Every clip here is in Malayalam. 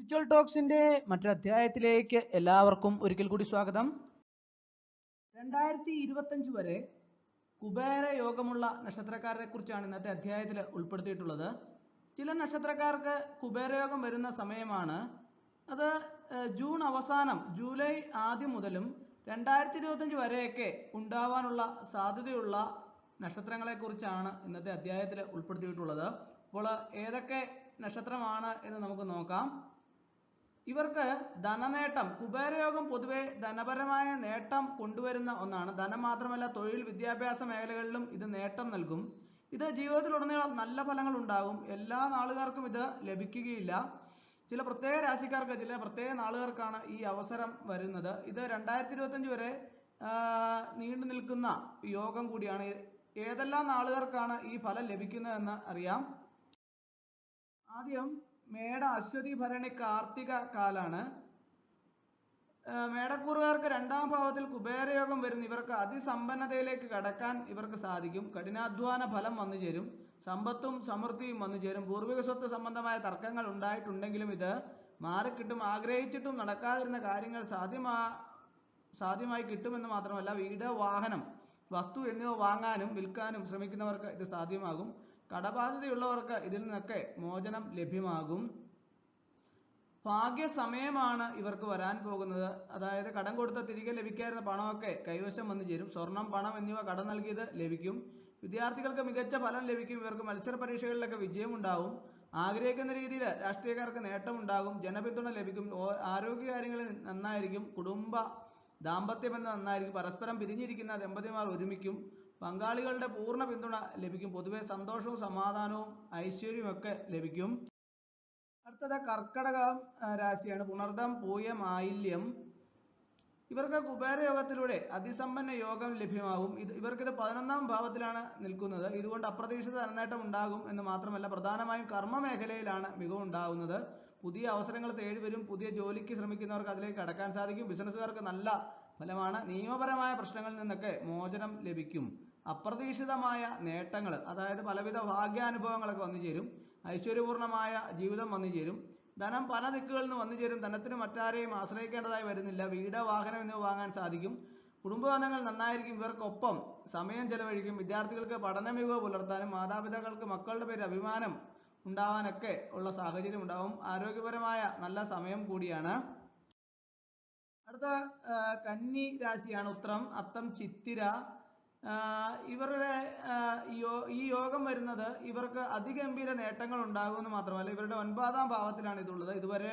സ്പിരിച്വൽ ടോക്സിന്റെ മറ്റൊരു അധ്യായത്തിലേക്ക് എല്ലാവർക്കും ഒരിക്കൽ കൂടി സ്വാഗതം. 2025 വരെ കുബേര യോഗമുള്ള നക്ഷത്രക്കാരെ കുറിച്ചാണ് ഇന്നത്തെ അധ്യായത്തിൽ ഉൾപ്പെടുത്തിയിട്ടുള്ളത്. ചില നക്ഷത്രക്കാർക്ക് കുബേരയോഗം വരുന്ന സമയമാണ് അത് ജൂൺ അവസാനം ജൂലൈ ആദ്യം മുതലും 2025 വരെയൊക്കെ ഉണ്ടാവാനുള്ള സാധ്യതയുള്ള നക്ഷത്രങ്ങളെ കുറിച്ചാണ് ഇന്നത്തെ അധ്യായത്തിൽ ഉൾപ്പെടുത്തിയിട്ടുള്ളത്. അപ്പോൾ ഏതൊക്കെ നക്ഷത്രമാണ് എന്ന് നമുക്ക് നോക്കാം. ഇവർക്ക് ധനനേട്ടം, കുബേരയോഗം പൊതുവെ ധനപരമായ നേട്ടം കൊണ്ടുവരുന്ന ഒന്നാണ്. ധനം മാത്രമല്ല, തൊഴിൽ, വിദ്യാഭ്യാസ മേഖലകളിലും ഇത് നേട്ടം നൽകും. ഇത് ജീവിതത്തിലുടനീളം നല്ല ഫലങ്ങൾ ഉണ്ടാകും. എല്ലാ നാളുകാർക്കും ഇത് ലഭിക്കുകയില്ല. ചില പ്രത്യേക രാശിക്കാർക്ക്, ചില പ്രത്യേക നാളുകാർക്കാണ് ഈ അവസരം വരുന്നത്. ഇത് 2025 വരെ നീണ്ടു നിൽക്കുന്ന യോഗം കൂടിയാണ്. ഏതെല്ലാം നാളുകാർക്കാണ് ഈ ഫലം ലഭിക്കുന്നതെന്ന് അറിയാം. ആദ്യം മേട, അശ്വതി, ഭരണി, കാർത്തിക കാലാണ്. മേടക്കൂറുകാർക്ക് രണ്ടാം ഭാവത്തിൽ കുബേരയോഗം വരുന്നു. ഇവർക്ക് അതിസമ്പന്നതയിലേക്ക് കടക്കാൻ ഇവർക്ക് സാധിക്കും. കഠിനാധ്വാന ഫലം വന്നു ചേരും. സമ്പത്തും സമൃദ്ധിയും വന്നു ചേരും. പൂർവിക സ്വത്ത് സംബന്ധമായ തർക്കങ്ങൾ ഉണ്ടായിട്ടുണ്ടെങ്കിലും ഇത് മാറിക്കിട്ടും. ആഗ്രഹിച്ചിട്ടും നടക്കാതിരുന്ന കാര്യങ്ങൾ സാധ്യമായി കിട്ടുമെന്ന് മാത്രമല്ല, വീട്, വാഹനം, വസ്തു എന്നിവ വാങ്ങാനും വിൽക്കാനും ശ്രമിക്കുന്നവർക്ക് ഇത് സാധ്യമാകും. കടബാധ്യതയുള്ളവർക്ക് ഇതിൽ നിന്നൊക്കെ മോചനം ലഭ്യമാകും. ഭാഗ്യസമയമാണ് ഇവർക്ക് വരാൻ പോകുന്നത്. അതായത് കടം കൊടുത്ത തിരികെ ലഭിക്കാതിരുന്ന പണമൊക്കെ കൈവശം വന്നു ചേരും. സ്വർണം, പണം എന്നിവ കടം നൽകിയത് ലഭിക്കും. വിദ്യാർത്ഥികൾക്ക് മികച്ച ഫലം ലഭിക്കും. ഇവർക്ക് മത്സര പരീക്ഷകളിലൊക്കെ വിജയമുണ്ടാവും. ആഗ്രഹിക്കുന്ന രീതിയിൽ രാഷ്ട്രീയക്കാർക്ക് നേട്ടമുണ്ടാകും. ജനപിന്തുണ ലഭിക്കും. ആരോഗ്യകാര്യങ്ങളിൽ നന്നായിരിക്കും. കുടുംബ ദാമ്പത്യബന്ധം നന്നായിരിക്കും. പരസ്പരം പിരിഞ്ഞിരിക്കുന്ന ദമ്പതിമാർ ഒരുമിക്കും. പങ്കാളികളുടെ പൂർണ്ണ പിന്തുണ ലഭിക്കും. പൊതുവെ സന്തോഷവും സമാധാനവും ഐശ്വര്യവും ഒക്കെ ലഭിക്കും. അടുത്തത് കർക്കടക രാശിയാണ്. പുണർദം, പൂയം, ആയില്യം. ഇവർക്ക് കുബേരയോഗത്തിലൂടെ അതിസമ്പന്ന യോഗം ലഭ്യമാകും. ഇവർക്കിത് 11ാം ഭാവത്തിലാണ് നിൽക്കുന്നത്. ഇതുകൊണ്ട് അപ്രതീക്ഷിത ധനനേട്ടം ഉണ്ടാകും എന്ന് മാത്രമല്ല, പ്രധാനമായും കർമ്മ മേഖലയിലാണ് മികവുണ്ടാകുന്നത്. പുതിയ അവസരങ്ങൾ തേടി വരും. പുതിയ ജോലിക്ക് ശ്രമിക്കുന്നവർക്ക് അതിലേക്ക് കടക്കാൻ സാധിക്കും. ബിസിനസ്സുകാർക്ക് നല്ല ഫലമാണ്. നിയമപരമായ പ്രശ്നങ്ങളിൽ നിന്നൊക്കെ മോചനം ലഭിക്കും. അപ്രതീക്ഷിതമായ നേട്ടങ്ങൾ, അതായത് പലവിധ ഭാഗ്യാനുഭവങ്ങളൊക്കെ വന്നു ചേരും. ഐശ്വര്യപൂർണമായ ജീവിതം വന്നു ചേരും. ധനം പല ദിക്കുകളിൽ നിന്ന് വന്നു ചേരും. ധനത്തിന് മറ്റാരെയും ആശ്രയിക്കേണ്ടതായി വരുന്നില്ല. വീട്, വാഹനം എന്നിവ വാങ്ങാൻ സാധിക്കും. കുടുംബബന്ധങ്ങൾ നന്നായിരിക്കും. ഇവർക്കൊപ്പം സമയം ചെലവഴിക്കും. വിദ്യാർത്ഥികൾക്ക് പഠന മികവ് പുലർത്താനും മാതാപിതാക്കൾക്ക് മക്കളുടെ പേരിൽ അഭിമാനം ഉണ്ടാവാനൊക്കെ ഉള്ള സാഹചര്യം ഉണ്ടാവും. ആരോഗ്യപരമായ നല്ല സമയം കൂടിയാണ്. അടുത്ത കന്നി രാശിയാണ്. ഉത്രം, അത്തം, ചിത്തിര. ഇവരുടെ ഈ യോഗം വരുന്നത് ഇവർക്ക് അതിഗംഭീര നേട്ടങ്ങൾ ഉണ്ടാകുമെന്ന് മാത്രമല്ല, ഇവരുടെ 9ാം ഭാവത്തിലാണ് ഇതുള്ളത്. ഇതുവരെ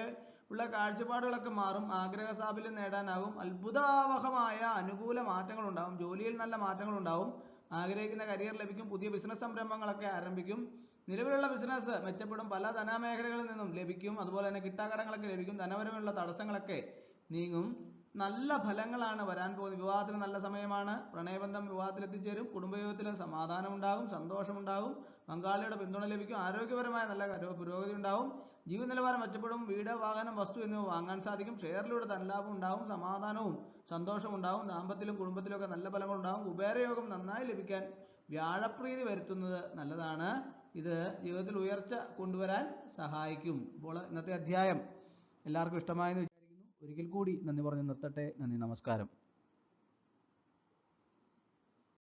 ഉള്ള കാഴ്ചപ്പാടുകളൊക്കെ മാറും. ആഗ്രഹ സാഫല്യം നേടാനാകും. അത്ഭുതാവഹമായ അനുകൂല മാറ്റങ്ങൾ ഉണ്ടാകും. ജോലിയിൽ നല്ല മാറ്റങ്ങൾ ഉണ്ടാവും. ആഗ്രഹിക്കുന്ന കരിയർ ലഭിക്കും. പുതിയ ബിസിനസ് സംരംഭങ്ങളൊക്കെ ആരംഭിക്കും. നിലവിലുള്ള ബിസിനസ് മെച്ചപ്പെടും. പല ധനമേഖലകളിൽ നിന്നും ലഭിക്കും. അതുപോലെ തന്നെ കിട്ടാക്കടങ്ങളൊക്കെ ലഭിക്കും. ധനപരമുള്ള തടസ്സങ്ങളൊക്കെ നീങ്ങും. നല്ല ഫലങ്ങളാണ് വരാൻ പോകുന്നത്. വിവാഹത്തിന് നല്ല സമയമാണ്. പ്രണയബന്ധം വിവാഹത്തിൽ എത്തിച്ചേരും. കുടുംബജീവിതത്തിൽ സമാധാനം ഉണ്ടാകും. സന്തോഷമുണ്ടാകും. പങ്കാളിയുടെ പിന്തുണ ലഭിക്കും. ആരോഗ്യപരമായ നല്ല പുരോഗതി ഉണ്ടാവും. ജീവിത നിലവാരം മെച്ചപ്പെടും. വീട്, വാഹനം, വസ്തു എന്നിവ വാങ്ങാൻ സാധിക്കും. ഷെയറിലൂടെ ധനലാഭം ഉണ്ടാവും. സമാധാനവും സന്തോഷവും ഉണ്ടാവും. ദാമ്പത്യത്തിലും കുടുംബത്തിലും ഒക്കെ നല്ല ഫലങ്ങൾ ഉണ്ടാവും. കുബേരയോഗം നന്നായി ലഭിക്കാൻ വ്യാഴപ്രീതി വരുത്തുന്നത് നല്ലതാണ്. ഇത് ജീവിതത്തിൽ ഉയർച്ച കൊണ്ടുവരാൻ സഹായിക്കും. അപ്പോൾ ഇന്നത്തെ അധ്യായം എല്ലാവർക്കും ഇഷ്ടമായെന്ന് വിചാരിക്കുന്നു. ഒരിക്കൽ കൂടി നന്ദി പറഞ്ഞു നിർത്തട്ടെ. നന്ദി, നമസ്കാരം.